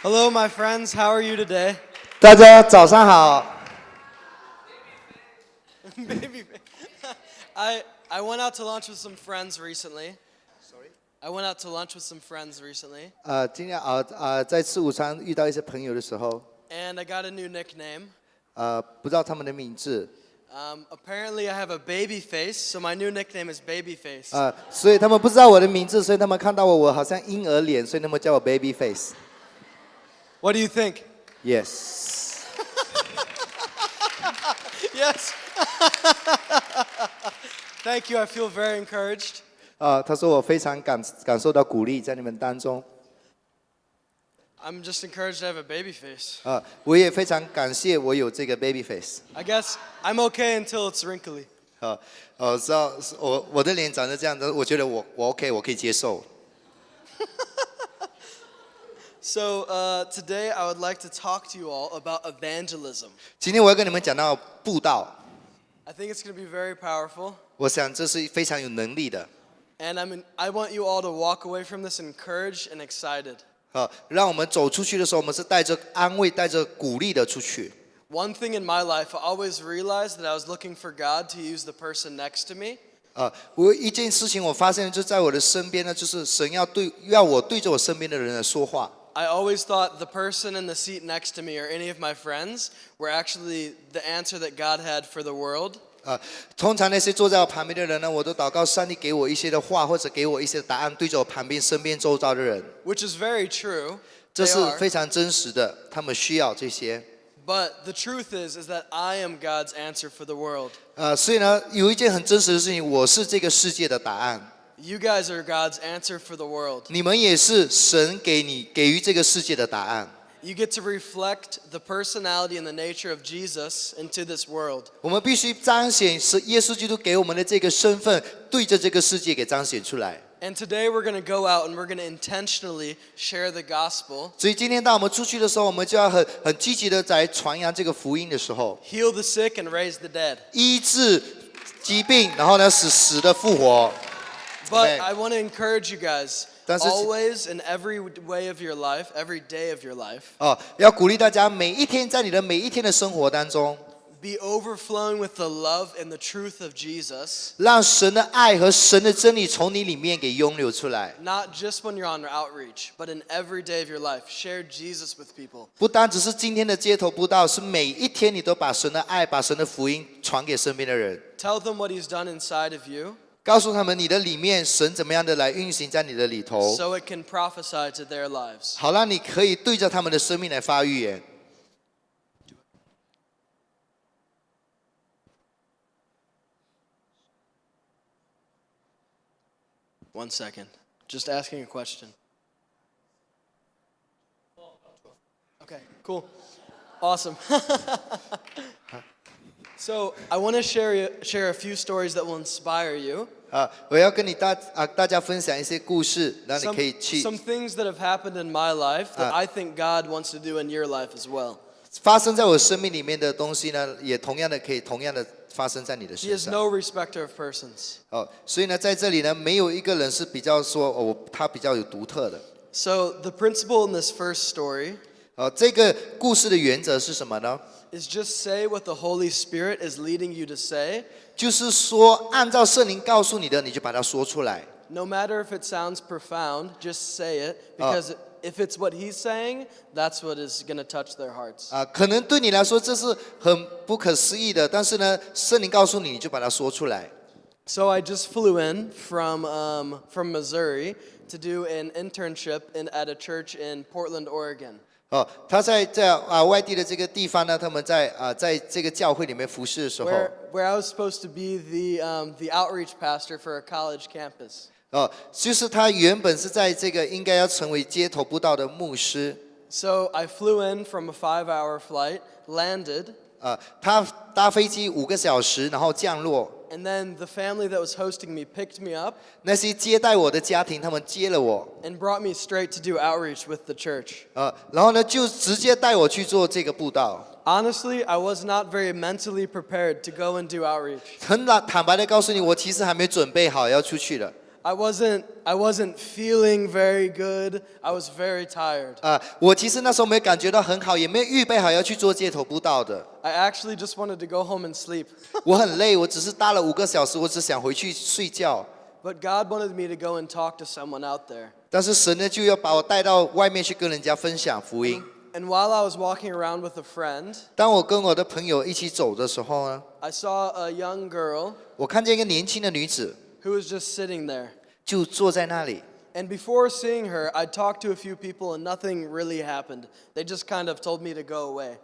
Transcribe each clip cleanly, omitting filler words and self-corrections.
Hello, my friends. How are you today? 大家早上好。Baby, I went out to lunch with some friends recently. Sorry. I went out to lunch with some friends recently, 今天在吃午餐遇到一些朋友的时候， and I got a new nickname. 不知道他们的名字， Apparently, I have a baby face, so my new nickname is Baby Face. 所以他们不知道我的名字，所以他们看到我好像婴儿脸，所以他们叫我 baby face。 What do you think? Yes. Yes. Thank you. I feel very encouraged. 他说我非常感受到鼓励在你们当中。 I'm just encouraged to have a baby face. 我也非常感谢我有这个 baby face。 I guess I'm okay until it's wrinkly. 知道我的脸长得这样子，我觉得我 OK， 我可以接受。So today I would like to talk to you all about evangelism. 今天我要跟你们讲到布道， I think it's going to be very powerful. 我想这是非常有能力的。 And I want you all to walk away from this encouraged and excited. 让我们走出去的时候，我们是带着安慰、带着鼓励的出去。 One thing in my life, I always realized that I was looking for God to use the person next to me. 我一件事情我发现就在我的身边呢，就是神要我对着我身边的人来说话。 I always thought the person in the seat next to me or any of my friends were actually the answer that God had for the world. 通常那些坐在我旁边的人呢，我都祷告上帝给我一些的话，或者给我一些答案，对着我旁边、身边、周遭的人。 Which is very true. 这 They 是 are. 非常真实的，他们需要这些。 But the truth is that I am God's answer for the world. 所以呢，有一件很真实的事情，我是这个世界的答案。 You guys are God's answer for the world. 你们也是神给予这个世界的答案。 You get to reflect the personality and the nature of Jesus into this world. 我们必须彰显是耶稣基督给我们的这个身份，对着这个世界给彰显出来。 And today we're going to go out and we're going to intentionally share the gospel. 所以今天当我们出去的时候，我们就要很积极的在传扬这个福音的时候， Heal the sick and raise the dead. 医治疾病，然后呢使死的复活。 But I want to encourage you guys, 但是 always in every way of your life, every day of your life, 要鼓励大家每一天在你的每一天的生活当中， be overflowing with the love and the truth of Jesus. 让神的爱和神的真理从你里面给涌流出来。 Not just when you're on outreach, but in every day of your life. Share Jesus with people. 不单只是今天的街头布道，是每一天你都把神的爱、把神的福音传给身边的人。 Tell them what he's done inside of you, 告诉他们你的里面神怎么样的来运行在你的里头， so it can prophesy to their lives. 好让你可以对着他们的生命来发预言。1 second. Just asking a question. Okay, cool. Awesome. So I want to share a few stories that will inspire you. 我要跟大家分享一些故事，让你可以去 Some things that have happened in my life that I think God wants to do in your life as well. 发生在我生命里面的东西呢，也同样的发生在你的 He 身 is 上。 no respecter of persons. 所以呢，在这里呢，没有一个人是比较说他比较有独特的。 So the principle in this first story 这个故事的原则是什么呢？ is just say what the Holy Spirit is leading you to say, 就是说，按照圣灵告诉你的，你就把它说出来。 no matter if it sounds profound, just say it, because if it's what he's saying, that's what is going to touch their hearts. 可能对你来说这是很不可思议的，但是呢，圣灵告诉你，你就把它说出来。 So I just flew in from Missouri to do an internship at a church in Portland, Oregon. 他在外地的这个地方呢，他们在这个教会里面服侍的时候， Where I was supposed to be the outreach pastor for a college campus. 就是他原本是在这个应该要成为街头布道的牧师。 So I flew in from a 5-hour flight, landed, 他搭飞机5个小时，然后降落。 and then the family that was hosting me picked me up 那些接待我的家庭，他们接了我， and brought me straight to do outreach with the church. 然后呢，就直接带我去做这个布道。 Honestly, I was not very mentally prepared to go and do outreach. 很坦白的告诉你，我其实还没准备好要出去的。I wasn't feeling very good. I was very tired. 我其实那时候没有感觉到很好，也没有预备好要去做街头布道的。I actually just wanted to go home and sleep. 我很累，我只是搭了5个小时，我只想回去睡觉。But God wanted me to go and talk to someone out there. 但是神呢，就要把我带到外面去跟人家分享福音。And while I was walking around with a friend, 当我跟我的朋友一起走的时候呢， I saw a young girl 我看见一个年轻的女子， who was just sitting there. 就坐在那里。And before seeing her, I talked to a few people and nothing really happened. They just kind of told me to go away.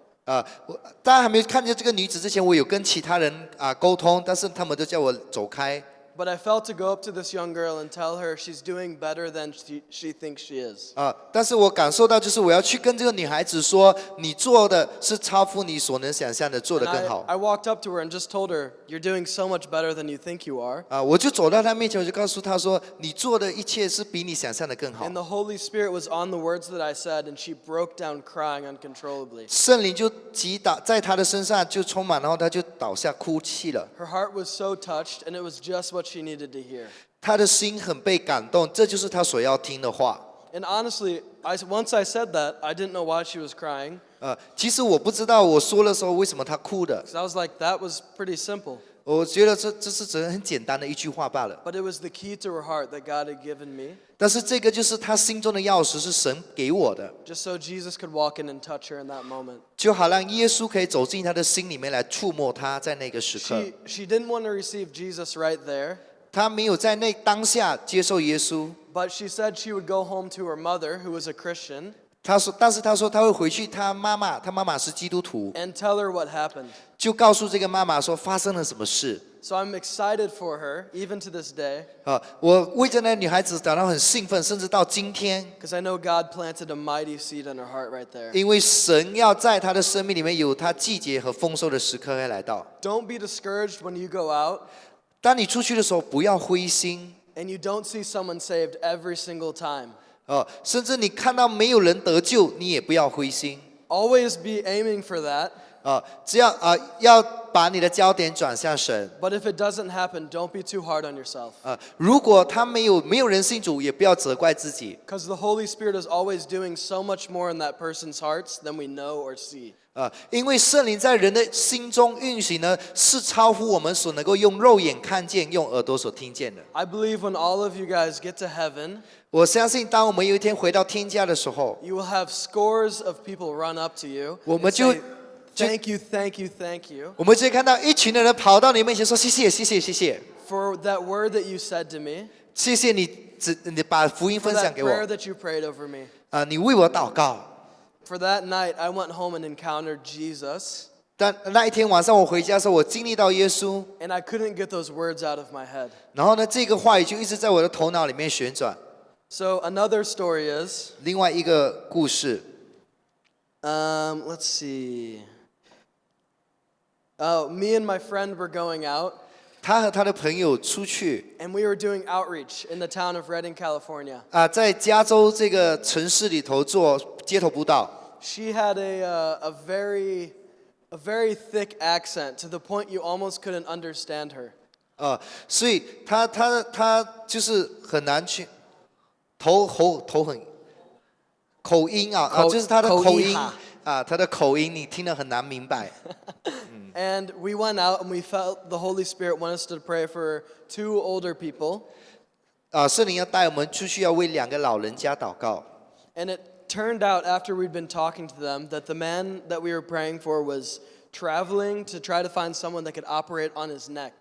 当然还没有看见这个女子之前，我有跟其他人沟通，但是他们都叫我走开。But I felt to go up to this young girl and tell her she's doing better than she thinks she is. 但是我感受到，就是我要去跟这个女孩子说，你做的是超乎你所能想象的，做得 And 更好。 I walked up to her and just told her, "You're doing so much better than you think you are." 我就走到她面前，我就告诉她说，你做的一切是比你想象的更好 And。the Holy Spirit was on the words that I said, and she broke down crying uncontrollably. 圣灵就击打在她的身上，就充满，然后她就倒下哭泣了。Her heart was so touched, and it was just what she needed to hear. 她的心很被感动，这就是她所要听的话。And honestly, once I said that, I didn't know why she was crying. 其实我不知道我说的时候为什么她哭的， Because I was like, that was pretty simple. 我觉得这是只是很简单的一句话罢了。 But it was the key to her heart that God had given me, 但是这个就是她心中的钥匙，是神给我的， just so Jesus could walk in and touch her in that moment. 就好让耶稣可以走进她的心里面来触摸她，在那个时刻， She didn't want to receive Jesus right there, 她没有在那当下接受耶稣。 but she said she would go home to her mother, who was a Christian, 但是她说她会回去，她妈妈是基督徒， and tell her what happened. 就告诉这个妈妈说发生了什么事。 So I'm excited for her, even to this day, 我为着那女孩子感到很兴奋，甚至到今天， because I know God planted a mighty seed in her heart right there. 因为神要在她的生命里面有她季节和丰收的时刻会来到。 Don't be discouraged when you go out 当你出去的时候，不要灰心。 and you don't see someone saved every single time. 甚至你看到没有人得救，你也不要灰心。 Always be aiming for that, 只要要把你的焦点转向神。 but if it doesn't happen, don't be too hard on yourself. 如果他没有人信主，也不要责怪自己。 Because the Holy Spirit is always doing so much more in that person's hearts than we know or see. 因为圣灵在人的心中运行呢，是超乎我们所能够用肉眼看见、用耳朵所听见的。 I believe when all of you guys get to heaven, 我相信，当我们有一天回到天家的时候， you will have scores of people run up to you 我 and 们就 say, "Thank you, thank you, thank you 我们就会看到一群的人跑到你面前说：“谢谢，谢谢，谢谢， for that word that you said to me, 谢谢你把福音 for 分享 that 给我 prayer that you prayed over me." 你为我祷告。 For that night, I went home and encountered Jesus, 但那一天晚上我回家的时候，我经历到耶稣， and I couldn't get those words out of my head. 然后呢，这个话语就一直在我的头脑里面旋转。 So another story is, 另外一个故事， let's see. Oh, me and my friend were going out, 他和他的朋友出去 and we were doing outreach in the town of Redding, California. 在加州这个城市里头做街头布道。 She had a very thick accent to the point you almost couldn't understand her. 所以他就是很难去头很口音就是他的口音他的口音你听得很难明白。And we went out and we felt the Holy Spirit want us to pray for 2 older people. 圣灵要带我们出去，要为2个老人家祷告。 And it turned out after we'd been talking to them that the man that we were praying for was traveling to try to find someone that could operate on his neck.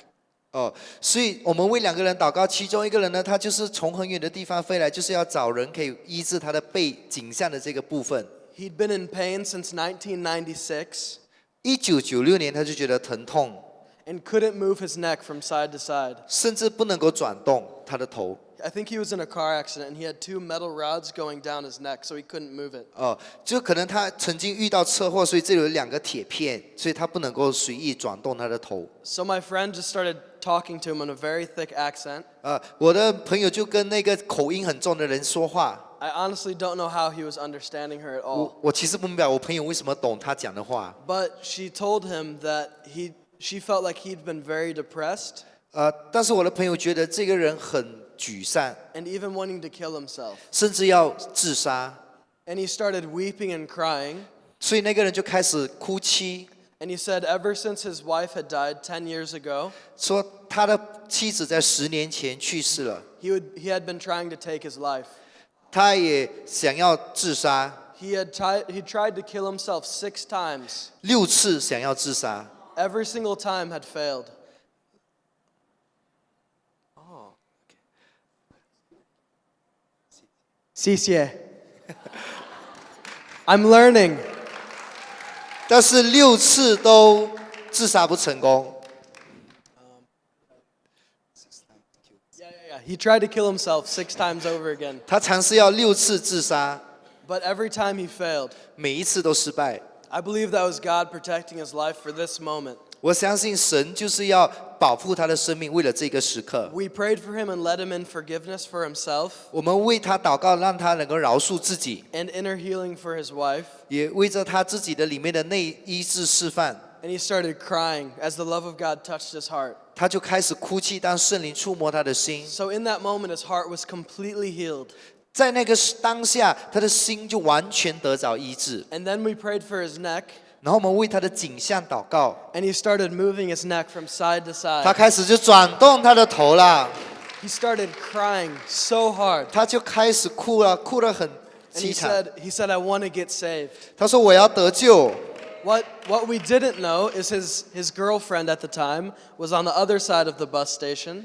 所以我们为2个人祷告，其中一个人呢，他就是从很远的地方飞来，就是要找人可以医治他的背颈项的这个部分。 He'd been in pain since 1996 1996年他就觉得疼痛， and couldn't move his neck from side to side. 甚至不能够转动他的头。 I think he was in a car accident and he had 2 metal rods going down his neck, so he couldn't move it. 就可能他曾经遇到车祸，所以这里有2个铁片，所以他不能够随意转动他的头。 So my friend just started talking to him in a very thick accent. 我的朋友就跟那个口音很重的人说话。 I honestly don't know how he was understanding her at all. 我其实不明白我朋友为什么懂他讲的话。 But she told him that she felt like he'd been very depressed. 但是我的朋友觉得这个人沮丧， and even wanting to kill himself. 甚至要自杀。 And he started weeping and crying. 所以那个人就开始哭泣， And he said ever since his wife had died 10 years ago, 说他的妻子在10年前去世了， he had been trying to take his life. 他也想要自杀He tried to kill himself 6 times. ，6次想要自杀， Every single time had failed. 谢谢. I'm learning. 但是6次都自杀不成功。 Yeah. He tried to kill himself 6 times over again. 他尝试要6次自杀， But every time he failed. 每一次都失败。 I believe that was God protecting his life for this moment. 我相信神就是要保护他的生命，为了这个时刻。 We prayed for him and led him in forgiveness for himself 我们为他祷告，让他能够饶恕自己， and inner healing for his wife. 也为着他自己的里面的内医治释放。 And he started crying as the love of God touched his heart. 他就开始哭泣，当圣灵触摸他的心， So in that moment, his heart was completely healed. 在那个当下，他的心就完全得着医治。 And then we prayed for his neck, 然后我们为他的颈项祷告， and he started moving his neck from side to 他 side. 开始就转动他的头啦， He started crying so hard. 他就开始哭了，哭得很 And he 凄惨。 said, I want to get saved. 他说：“我要得救。” What we didn't know is his girlfriend at the time was on the other side of the bus station.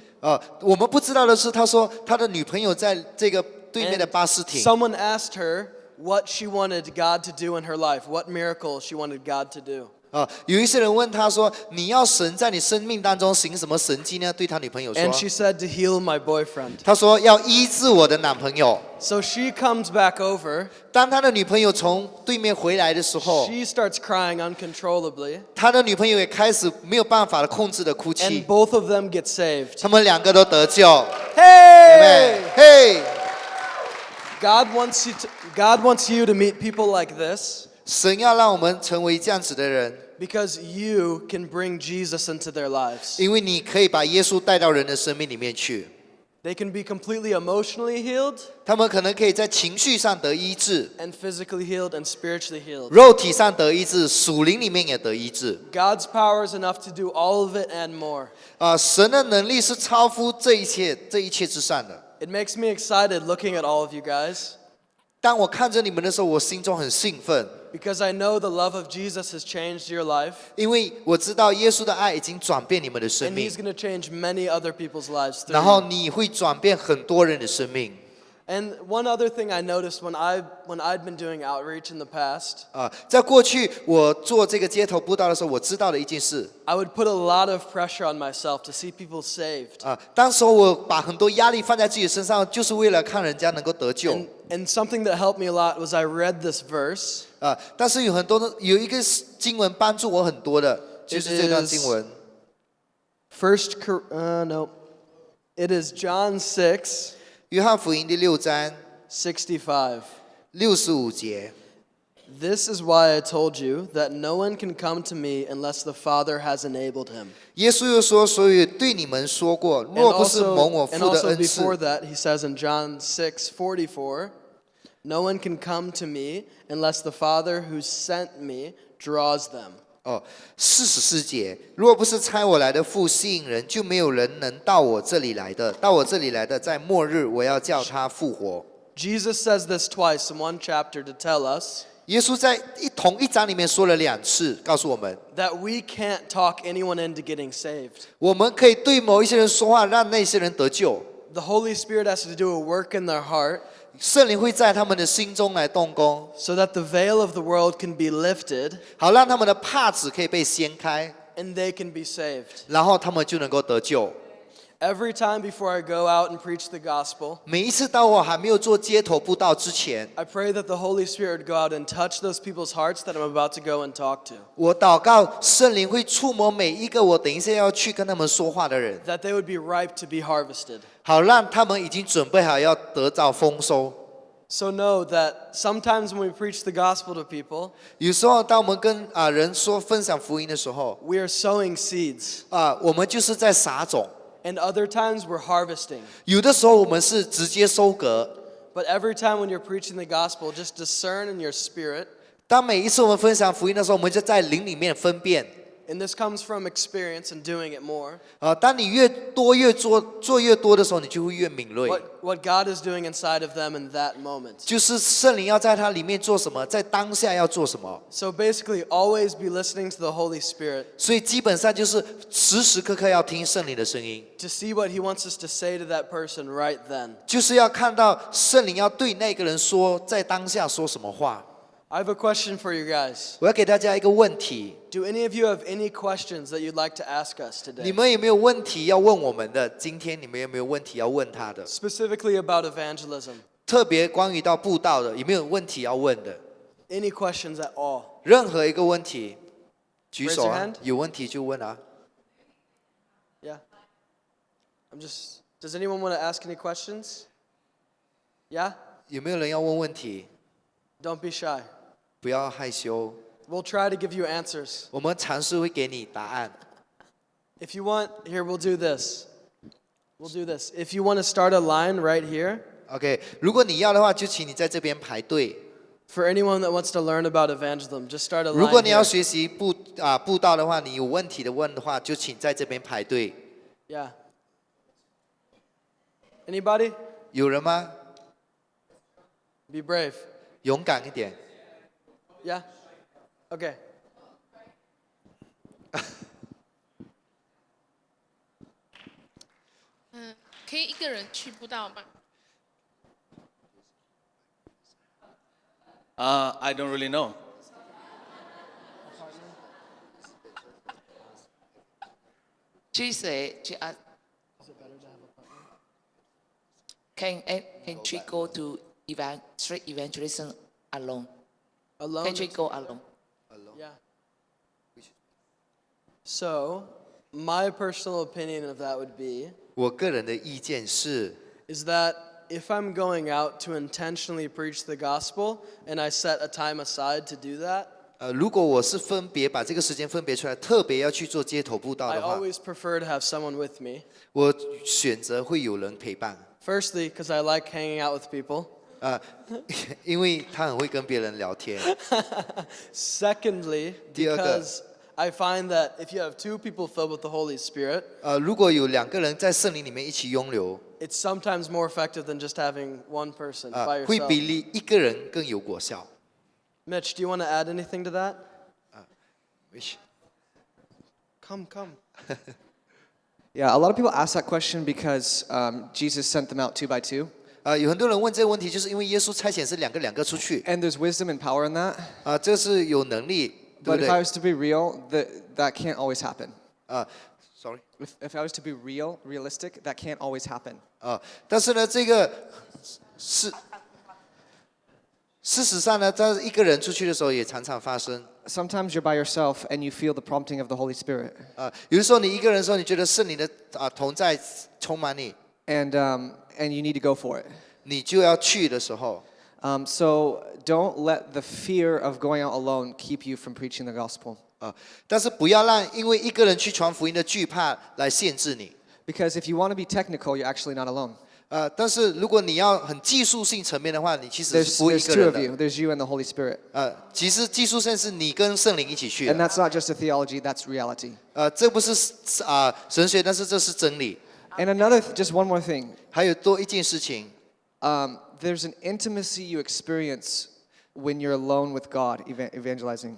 我们不知道的是，他说他的女朋友在这个对面的 And 巴士停。 someone asked her what she wanted God to do in her life, what miracle she wanted God to do. 有一些人问他说：“你要神在你生命当中行什么神迹呢？”对他女朋友 And 说 she said to heal my boyfriend.：“ 他说要医治我的男朋友。” So she comes back over. 当他的女朋友从对面回来的时候， She starts crying uncontrollably. 他的女朋友也开始没有办法的控制的哭 And 泣。 both of them get saved. 他们2个都得救。 Hey! 嘿， God wants you to meet people like this 神要让我们成为这样子的人， because you can bring Jesus into their lives. 因为你可以把耶稣带到人的生命里面去。 They can be completely emotionally healed 他们可能可以在情绪上得医治， and physically healed and spiritually healed. 肉体上得医治，属灵里面也得医治。 God's power is enough to do all of it and more. 神的能力是超乎这一切之上的。 It makes me excited looking at all of you guys 当我看着你们的时候，我心中很兴奋， because I know the love of Jesus has changed your life 因为我知道耶稣的爱已经转变你们的生 and 命 he's，going to change many other people's lives through 然后 you. 你会转变很多人的生命。 And one other thing I noticed when I'd been doing outreach in the past, 在过去我做这个街头布道的时候，我知道的一件事 I would put a lot of pressure on myself to see people saved. 当时候我把很多压力放在自己身上，就是为了看人家能够得救。 And something that helped me a lot was I read this verse. 但是有一个经文帮助我很多的，就是这段经文。It is John 6, 约翰福音第6章65. 65节。 This is why I told you that no one can come to me unless the Father has enabled him. 耶稣又说：“所以对你们说过， And 若不是 also, 蒙我 and 父的 also 恩赐， before that, he says in John 6:44, no one can come to me unless the Father who sent me draws them. 44节，若不是差我来的父吸引人，就没有人能到我这里来的。到我这里来的，在末日我要叫他复活。” Jesus says this twice in one chapter to tell us 耶稣在同一章里面说了2次，告诉我们， that we can't talk anyone into getting saved. 我们可以对某一些人说话，让那些人得救。 The Holy Spirit has to do a work in their heart 圣灵会在他们的心中来动工， so that the veil of the world can be lifted 好让他们的帕子可以被掀开， and they can be saved. 然后他们就能够得救。 Every time before I go out and preach the gospel, 每一次当我还没有做街头布道之前， I pray that the Holy Spirit would go out and touch those people's hearts that I'm about to go and talk to. 我祷告圣灵会触摸每一个我等一下要去跟他们说话的人， That they would be ripe to be harvested. 好让他们已经准备好要得到丰收。 So know that sometimes when we preach the gospel to people, 有时候当我们跟人分享福音的时候， we are sowing seeds. 我们就是在撒种。And other times we're harvesting. 有的时候我们是直接收割。 But every time when you're preaching the gospel, just discern in your spirit. 当每一次我们分享福音的时候，我们就在灵里面分辨。 And this comes from experience and doing it more. 当你越多越做越多的时候，你就会越敏锐。 What God is doing inside of them in that moment. 就是圣灵要在它里面做什么，在当下要做什么。 So basically, always be listening to the Holy Spirit 所以基本上就是时时刻刻要听圣灵的声音， to see what He wants us to say to that person right then. 就是要看到圣灵要对那个人说，在当下说什么话。 I have a question for you guys. 我要给大家一个问题， Do any of you have any questions that you'd like to ask us 你 today? 们有没有问题要问我们的？今天你们有没有问题要问他的？ Specifically about evangelism. 特别关于到布道的，有没有问题要问的？ Any questions at all? 任何一个问题，举手 Raise your 啊 hand.！有问题就问啊！ Yeah. Does anyone want to ask any questions? Yeah? 有没有人要问问题？ Don't be shy. 不要害羞， We'll try to give you answers. 我们尝试会给你答案。 If you want, here, we'll do this. We'll do this. If you want to start a line right here, OK， 如果你要的话，就请你在这边排队。 for anyone that wants to learn about evangelism, just start a 如果 line 你要 here. 学习布道的话，你有问题问的话，就请在这边排队。 Yeah. Anybody? 有人吗？ Be brave. 勇敢一点。 Yeah? Okay. 可以一个人去布道吗？ I don't really know. She said, she asked, can she go to street evangelism alone? Alone? Can she go alone? Yeah. So, my personal opinion of that would be 我个人的意见是， is that if I'm going out to intentionally preach the gospel and I set a time aside to do that, 如果我是分别把这个时间分别出来，特别要去做街头布道 I 的话， always prefer to have someone with me. 我选择会有人陪伴。 Firstly, because I like hanging out with people. 因为他很会跟别人聊天。 Secondly, 第二个， because I find that if you have two people filled with the Holy Spirit, 如果有两个人在圣灵里面一起拥流， it's sometimes more effective than just having one person by 会 yourself. 比一个人更有果效。 Mitch, do you want to add anything to that? Come. Yeah, a lot of people ask that question because Jesus sent them out 2 by 2. 有很多人问这个问题，就是因为耶稣差遣是两个出去， And there's wisdom and power in that. 这是有能力，对 But 不 if I 对？ was to be real, that can't always happen. Sorry， If I was to be realistic, that can't always happen. 但是呢，这个事实上呢，在一个人出去的时候也常常发生。 Sometimes you're by yourself and you feel the prompting of the Holy Spirit. 有的时候你一个人的时候，你觉得圣灵的同在充满你， And you need to go for it. 你就要去的时候， So don't let the fear of going out alone keep you from preaching the gospel. 但是不要让因为一个人去传福音的惧怕来限制你。 Because if you want to be technical, you're actually not alone. 但是如果你要很技术性层面的话，你其实是 There's 不会一个 two 人 of 的。 you. There's you and the Holy Spirit. 其实技术性是你跟圣灵一起去 And 的。 that's not just a theology, that's reality. 这不是神学，但是这是真理。 And just one more thing. 还有多一件事情， There's an intimacy you experience when you're alone with God evangelizing.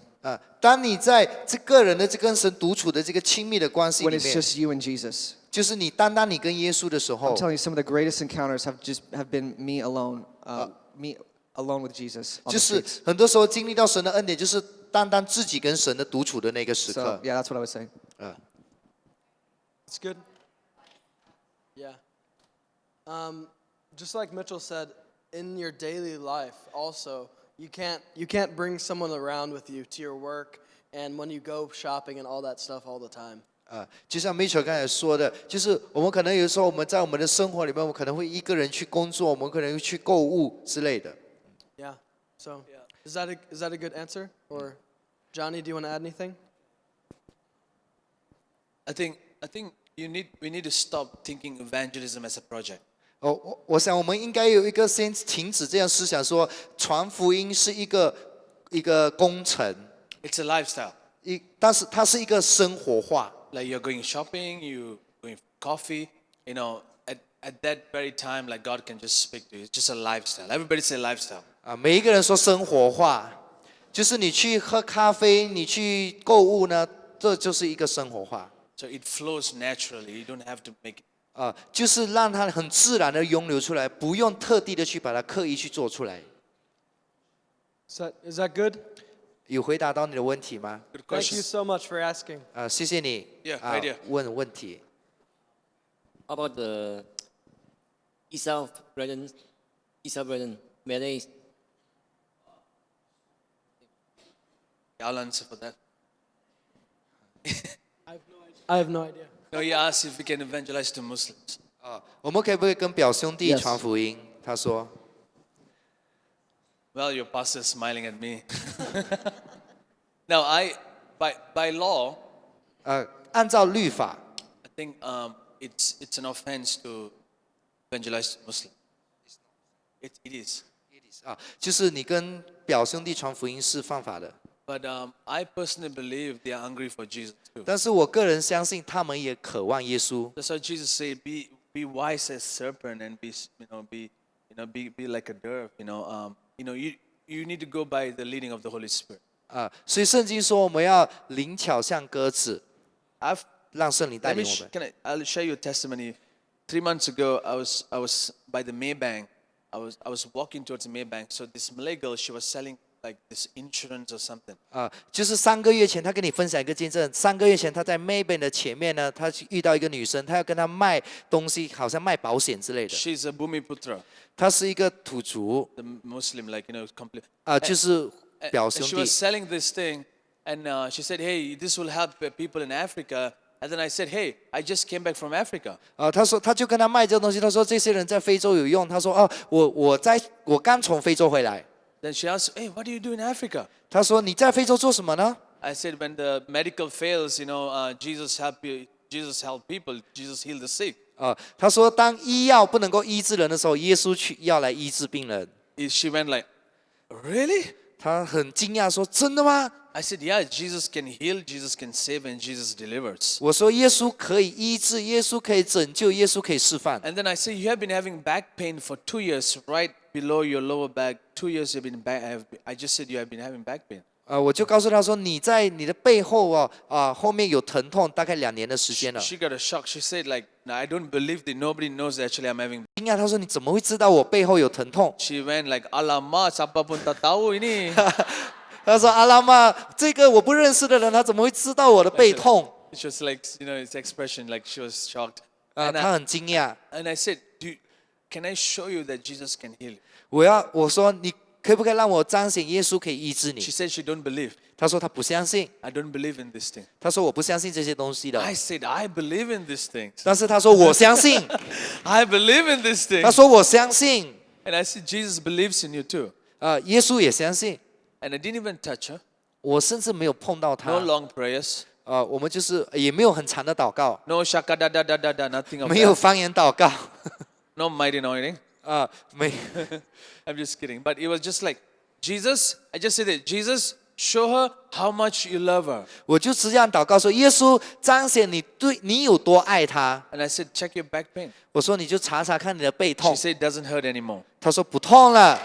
当你在这个人的这跟神独处的这个亲密的关系 When 里 it's 面， just you and Jesus. 就是你单单你跟耶稣的时候 I'm，telling you, some of the greatest encounters have been me alone, me alone with Jesus on 就 the 是 streets. 很多时候经历到神的恩典，就是单单自己跟神的独处的那个时 So 刻。 yeah, that's what I was saying. It's good. Yeah. Just like Mitchell said, in your daily life, also, you can't bring someone around with you to your work and when you go shopping and all that stuff all the time. 就像 Mitchell 刚才说的，就是我们可能有时候我们在我们的生活里面，我们可能会一个人去工作，我们可能会去购物之类的。 Yeah. So, is that a good answer? Or Johnny, do you want to add anything? I think we need to stop thinking evangelism as a project. 我想我们应该有一个先停止这样思想，说传福音是一个工程， It's a lifestyle. 但是它是一个生活化。 Like you're going shopping, you going for coffee, at that very time, like God can just speak to you. It's just a lifestyle. Everybody say lifestyle. 每一个人说生活化，就是你去喝咖啡，你去购物呢，这就是一个生活化。 So it flows naturally. You don't have to make it. 就是让它很自然的涌流出来，不用特地的去把它刻意去做出来。Is that good? 有回答到你的问题吗？ Good Thank you question. so much for asking. 谢谢你。 Yeah, right here. 问问题。 How about the Israel brethren, may they I'll answer for that. I have no idea. No, he asked if we can evangelize to Muslims. 我们可不可以跟表兄弟 Yes. 传福音？他说。 Well, your pastor is smiling at me. Now, by law, 按照律法， I think it's an offense to evangelize to Muslims. It is. 就是你跟表兄弟传福音是犯法的。 But I personally believe they are hungry for Jesus too. 但是我个人相信他们也渴望耶稣。 That's why Jesus said, "Be wise as serpent and be like a dove." You need to go by the leading of the Holy Spirit. 所以圣经说我们要灵巧像鸽子， I've 让圣灵带 Let me 领我们。 I'll share you a testimony. 3 months ago, I was by the Maybank. I was walking towards the Maybank. So this Malay girl, she was selling like this insurance or something. 就是3个月前，他跟你分享一个见证。3个月前，他在 Maybank 的前面呢，他遇到一个女生，他要跟她卖东西，好像卖保险之类的。 She's a Bumiputra, 他是一个土族， the Muslim, complete. 就是表 And 兄 she 弟 was。selling this thing, and she said, "Hey, this will help people in Africa." And then I said, "Hey, I just came back from Africa." 他说他就跟他卖这个东西，他说这些人在非洲有用。他说我刚从非洲回来。 Then she asked, "Hey, what do you do in Africa?" 他说你在非洲做什么呢？ I said, "When the medical fails, Jesus help people. Jesus heal the sick." 他说当医药不能够医治人的时候，耶稣要来医治病人。 She went like, "Really?" 他很惊讶说：“真的吗 I said, "Yeah, Jesus can heal, Jesus can save, and Jesus delivers." 我说：“耶稣可以医治，耶稣可以拯救，耶稣可以示范。 And then I said, "You have been having back pain for 2 years, right below your lower back. 2 years you've been back. I just said you have been having back pain." 我就告诉他说：“你在你的背后后面有疼痛，大概2年的时间了。 She got a shock. She said, "No, I don't believe that nobody knows actually I'm having." 惊讶，他说：“你怎么会知道我背后有疼痛 She went like, "Alamak, siapa pun tak tahu ini." ？”他说：“阿拉妈，这个我不认识的人，他怎么会知道我的背痛 She was like, his expression, like she was shocked. 他很惊讶。 And I said, "Can I show you that Jesus can heal you?" 我说你可不可以让我彰显耶稣可以医治你 She？” said she don't believe. 他说他不相信， I don't believe in this thing. 他说我不相信这些东西的。 I said, "I believe in these things. 但是他说我相信， I believe in these 他 things." 说我相信， And I said, "Jesus believes in you too." 耶稣也相信。 And I didn't even touch her. 我甚至没有碰到他 No。long prayers. 我们就是也没有很长的祷告， No shaka da da da da da. Nothing of 没有 that. 方言祷告， No mighty anointing. 没。 I'm just kidding. But it was just like, Jesus, I just said it. Jesus, show her how much you love her. 我就这样祷告说：耶稣彰显你对你有多爱他。 And I said, check your back pain. 我说你就查查看你的背 She 痛。 said, it doesn't hurt anymore. 他说不痛了。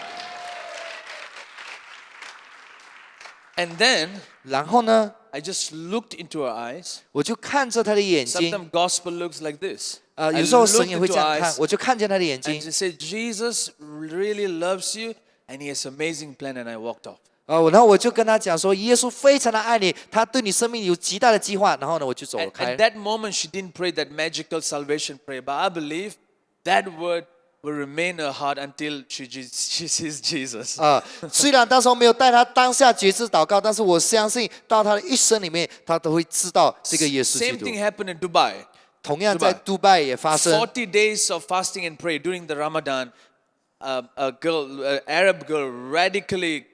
And then 然后呢， I just looked into her eyes. 我就看着他的眼睛。 Sometimes gospel looks like this. 有时候神也会这样 I looked into 看， eyes 我就看见他的眼 and 睛。 she said, Jesus really loves you and he has amazing plan, and I walked off. 然后我就跟他讲说，耶稣非常的爱你，他对你生命有极大的计划。然后呢，我就走 At 开。 that moment, she didn't pray that magical salvation prayer, but I believe that word will remain in her heart until she sees Jesus. 虽然当时候没有带他当下决志祷告，但是我相信到他的一生里面，他都会知道这个耶稣基 Same 督 thing。happened in Dubai. 同样在杜拜也发生。 40 days of fasting and prayer during the Ramadan. A girl, Arab girl, radically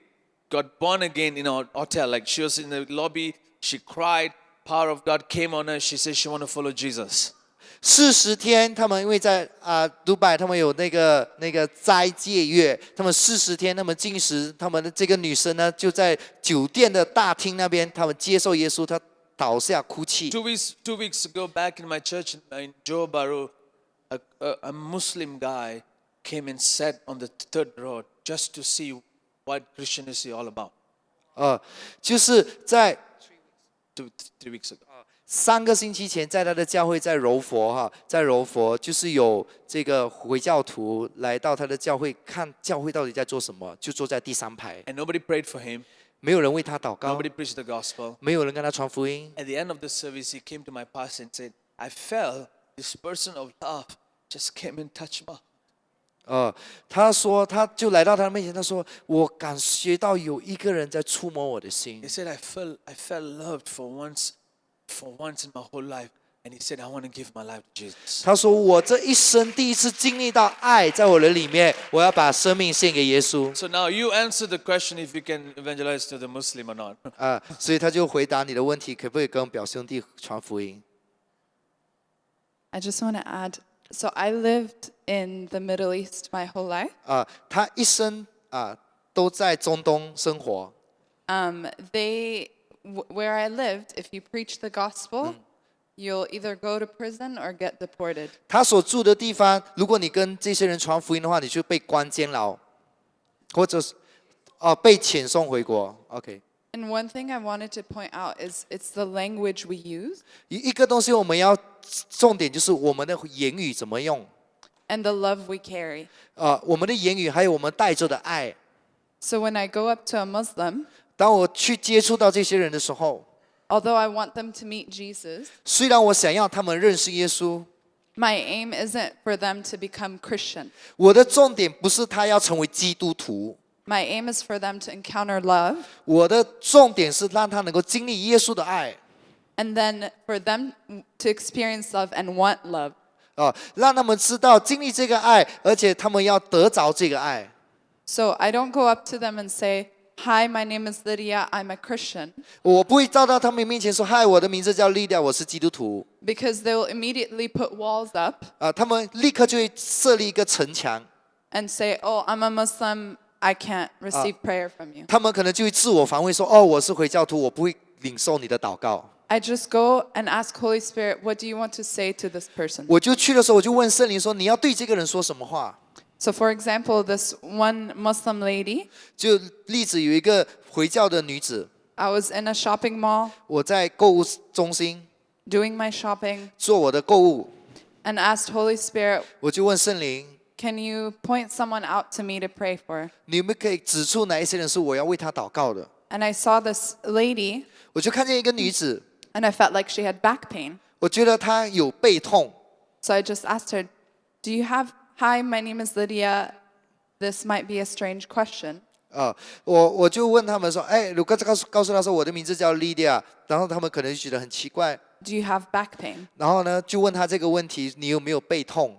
got born again in a hotel. Like she was in the lobby, she cried. Power of God came on her. She said she want to follow Jesus. 40天，他们因为在杜拜，他们有那个斋戒月，他们40天，他们禁食，他们的这个女生呢，就在酒店的大厅那边，他们接受耶稣，她倒下哭泣。2 weeks ago, back in my church in Johor Bahru, a Muslim guy came and sat on the third row just to see what Christianity is all about. 就是在 3 weeks ago. 3个星期前，在他的教会在柔佛在柔佛，就是有这个回教徒来到他的教会，看教会到底在做什么，就坐在第3排， And nobody prayed for him. 没有人为他祷告， Nobody preached the gospel. 没有人跟他传福音。 At the end of the service, he came to my pastor and said, I felt this person of love just came and touched my heart. 他说他就来到他的面前，他说我感觉到有一个人在触摸我的心 He。said, I felt loved for once in my whole life. And he said, I want to give my life to Jesus. 他说我这一生第一次经历到爱在我的里面，我要把生命献给耶稣。 So now you answer the question if you can evangelize to the Muslim or not. 所以他就回答你的问题，可不可以跟表兄弟传福音？ I just want to add, so I lived in the Middle East my whole life. 他一生都在中东生活。 Where I lived, if you preach the gospel, you'll either go to prison or get deported. 他所住的地方，如果你跟这些人传福音的话，你就被关监牢，或者是被遣送回国。OK。 And one thing I wanted to point out is it's the language we use 一个东西我们要重点就是我们的言语怎么用， and the love we carry. 我们的言语还有我们带着的爱。 So when I go up to a Muslim, 当我去接触到这些人的时候， although I want them to meet Jesus, 虽然我想要他们认识耶稣， my aim isn't for them to become Christian. 我的重点不是他要成为基督徒， My aim is for them to encounter love 我的重点是让他能够经历耶稣的爱， and then for them to experience love and want love. 让他们知道经历这个爱，而且他们要得着这个爱。 So I don't go up to them and say, "Hi, my name is Lydia. I'm a Christian." 我不会站到他们面前说：“嗨，我的名字叫利亚，我是基督徒。 Because they will immediately put walls up 他们立刻就会设立一个城墙， and say, "Oh, I'm a Muslim. I can't receive prayer from you." 他们可能就会自我防卫说：“哦，我是回教徒，我不会领受你的祷告。” I just go and ask Holy Spirit, "What do you want to say to this person?" 我就去的时候，我就问圣灵说：“你要对这个人说什么话 So, for example, this one Muslim lady,？” 就例子有一个回教的女子， I was in a shopping mall 我在购物中心 doing my shopping 做我的购物， and asked Holy Spirit, 我就问圣灵：“ "Can you point someone out to me to pray for?" 你们可以指出哪一些人是我要为他祷告的？” And I saw this lady 我就看见一个女子， and I felt like she had back pain. 我觉得她有背痛， So I just asked her, "Do you have, hi, my name is Lydia. This might be a strange question." 我就问他们说：“哎，如果告诉他说我的名字叫莉迪亚，然后他们可能就觉得很奇怪， "Do you have back pain?" 然后呢就问他这个问题：你有没有背痛？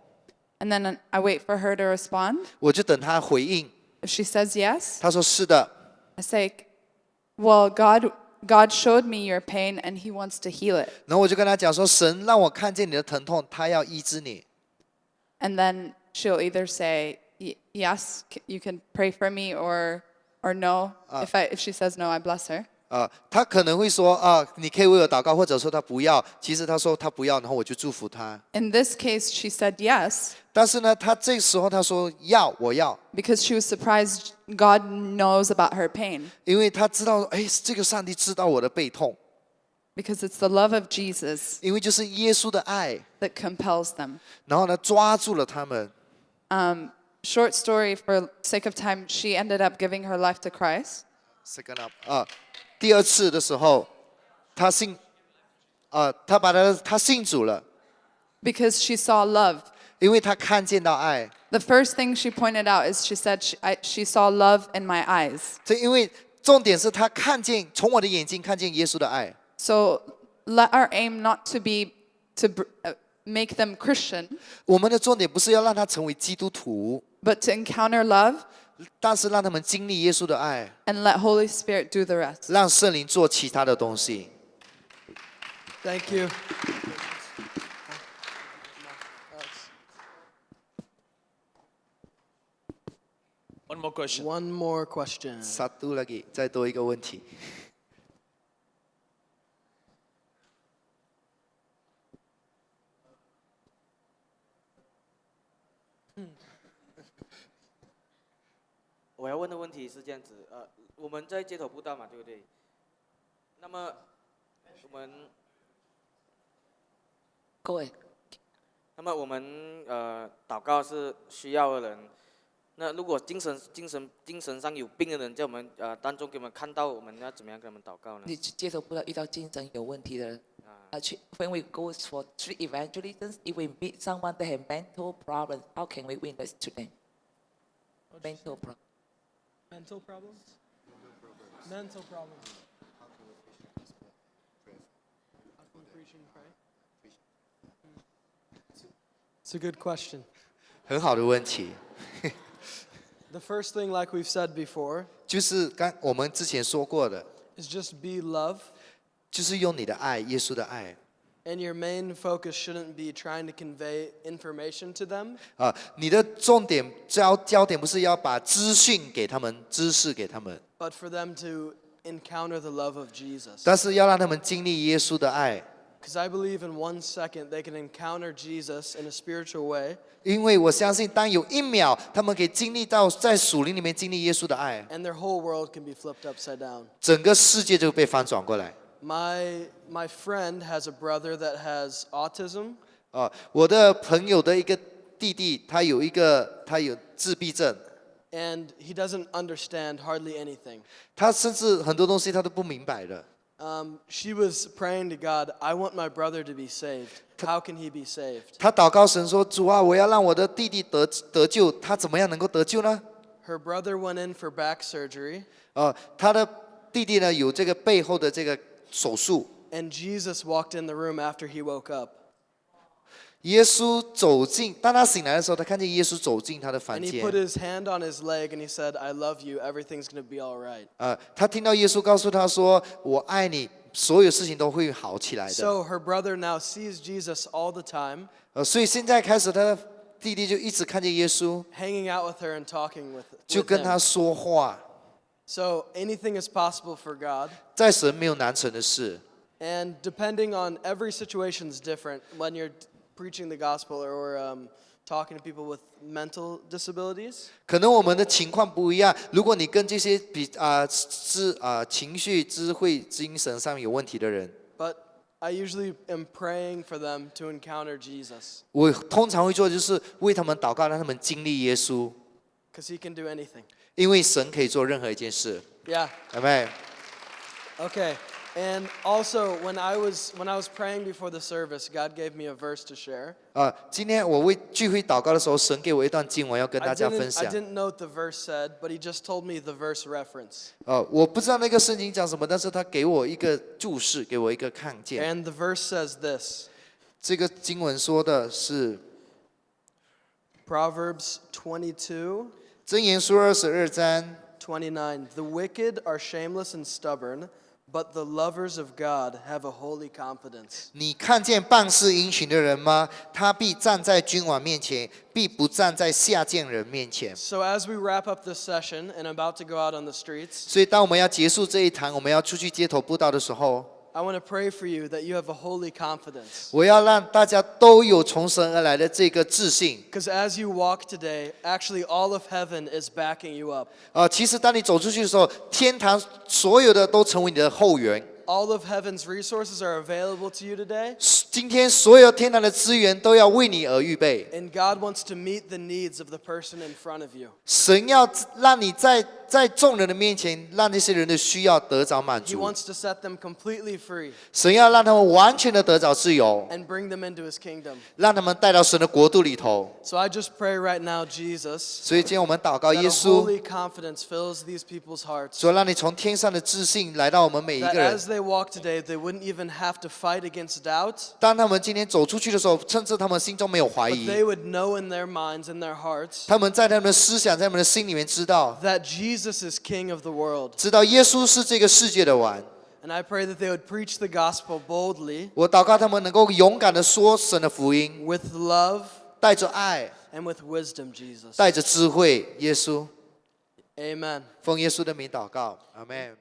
And then I wait for her to respond. 我就等他回应， If she says yes, 他说是的。 I say, "Well, God showed me your pain and he wants to heal it." 然后我就跟他讲说：神让我看见你的疼痛，他要医治你。 And then she'll either say, "Yes, you can pray for me," or no. If she says no, I bless her. 他可能会说你可以为我祷告，或者说他不要。其实他说他不要，然后我就祝福他。 In this case, she said yes 但是呢，他这时候他说要，我要， because she was surprised God knows about her pain. 因为他知道，哎，这个上帝知道我的背痛， Because it's the love of Jesus 因为就是耶稣的爱， that compels them. 然后呢抓住了他们。 Short story for sake of time, she ended up giving her life to Christ. Second up 第二次的时候，他信他信主了， Because she saw love. 因为他看见到爱。 The first thing she pointed out is she said she saw love in my eyes. 这因为重点是他看见，从我的眼睛看见耶稣的爱。 So let our aim not to be to make them Christian, 我们的重点不是要让他成为基督徒， but to encounter love 但是让他们经历耶稣的爱， and let Holy Spirit do the rest. 让圣灵做其他的东西。 Thank you. One more question. One more question. Satu lagi，再多一个问题。我要问的问题是这样子，我们在街头布道嘛，对不对？那么我们，各位，那么我们祷告是需要的人。那如果精神上有病的人，在我们当中给我们看到，我们要怎么样跟他们祷告呢？你接受不到遇到精神有问题的人。When we go for street evangelism, if we meet someone that have mental problems, how can we witness to them? Mental problems. Mental problems? Mental problems. It's a good question. 很好的问题， The first thing, like we've said before, 就是我们之前说过的， is just be love. 就是用你的爱，耶稣的爱 And your main focus shouldn't be trying to convey information to them, 啊，你的重点焦点不是要把资讯给他们，知识给他们， but for them to encounter the love of Jesus. 但是要让他们经历耶稣的爱， Because I believe in 1 second they can encounter Jesus in a spiritual way, 因为我相信，当有1秒他们可以经历到在属灵里面经历耶稣的爱， and their whole world can be flipped upside down. 整个世界就被翻转过来。 My friend has a brother that has autism, 啊，我的朋友的一个弟弟，他有自闭症， and he doesn't understand hardly anything. 他甚至很多东西他都不明白的。 She was praying to God, I want my brother to be saved. How can he be saved? 他祷告神说：“主啊，我要让我的弟弟得救，他怎么样能够得救呢？” Her brother went in for back surgery, 他的弟弟呢有这个背后的这个手术。 and Jesus walked in the room after he woke up. 耶稣走进，当他醒来的时候，他看见耶稣走进他的房 And he 间 put。his hand on his leg and he said, I love you, everything's going to be all right. 他听到耶稣告诉他说：“我爱你，所有事情都会好起来的。” So her brother now sees Jesus all the time, 所以现在开始，他的弟弟就一直看见耶稣， hanging out with her and talking with 就跟他 him. 说话。 So anything is possible for God. 在神没有难成的事。 And depending on every situation is different when you're preaching the gospel or talking to people with mental disabilities. 可能我们的情况不一样。如果你跟这些情绪、智慧、精神上有问题的人， But I usually am praying for them to encounter Jesus 我通常会做的就是为他们祷告，让他们经历耶稣， because he can do anything. 因为神可以做任何一件事。 Yeah. 阿妹， Okay. And also when I was praying before the service, God gave me a verse to share. 今天我为聚会祷告的时候，神给我一段经文要跟 I 大家分 I 享。 didn't know what the verse said, but he just told me the verse reference. 我不知道那个圣经讲什么，但是他给我一个注释，给我一个看见。 And the verse says this. 这个经文说的是 Proverbs 22, 箴言书22章 29. The wicked are shameless and stubborn, but the lovers of God have a holy confidence. 你看见办事殷勤的人吗？他必站在君王面前，必不站在下贱人面前。 So as we wrap up this session and about to go out on the streets, 所以，当我们要结束这一堂，我们要出去街头布道的时候， I want to pray for you that you have a holy confidence. 我要让大家都有从神而来的这个自信。 Because as you walk today, actually all of heaven is backing you up. 其实当你走出去的时候，天堂所有的都成为你的后援。 All of heaven's resources are available to you today. 今天所有天堂的资源都要为你而预备。 And God wants to meet the needs of the person in front of you. 神要让你在众人的面前，让那些人的需要得着满 He 足。 wants to set them completely free 神要让他们完全的得着自由， and bring them into his kingdom. 让他们带到神的国度里头。 So I just pray right now, Jesus, 所以今天我们祷告 that 耶 a 稣， holy confidence fills these people's hearts. 说让你从天上的自信来到我们每一 That 个人。 as they walk today, they wouldn't even have to fight against doubt, 当他们今天走出去的时候，甚至他们心中没有怀 but 疑， they would know in their minds and their hearts 他们在他们的思想，在他们的心里面知道， that Jesus is King of the world. 知道耶稣是这个世界的王。 And I pray that they would preach the gospel boldly 我祷告他们能够勇敢的说神的福音， with love 带着爱， and with wisdom, Jesus. 带着智慧，耶稣。Amen. 奉耶稣的名祷告，阿门。